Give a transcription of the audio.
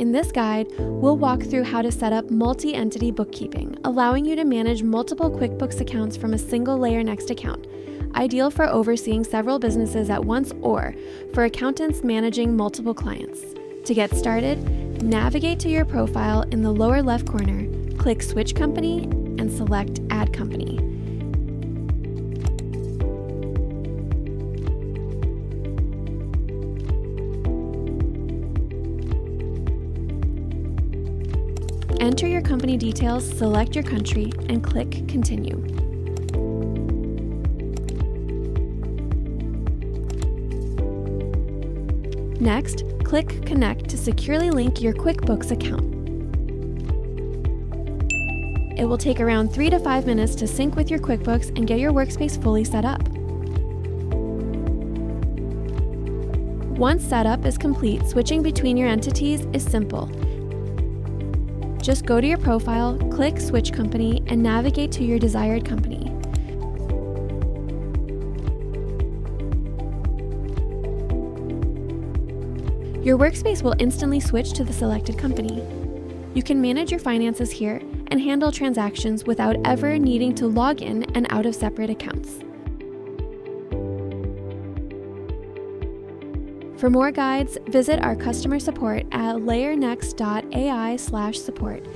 In this guide, we'll walk through how to set up multi-entity bookkeeping, allowing you to manage multiple QuickBooks accounts from a single layernext account, ideal for overseeing several businesses at once or for accountants managing multiple clients. To get started, navigate to your profile in the lower left corner, click Switch Company, and select Add Company. Enter your company details, select your country, and click Continue. Next, click Connect to securely link your QuickBooks account. It will take around 3 to 5 minutes to sync with your QuickBooks and get your workspace fully set up. Once setup is complete, switching between your entities is simple. Just go to your profile, click Switch Company, and navigate to your desired company. Your workspace will instantly switch to the selected company. You can manage your finances here and handle transactions without ever needing to log in and out of separate accounts. For more guides, visit our customer support at layernext.ai/support.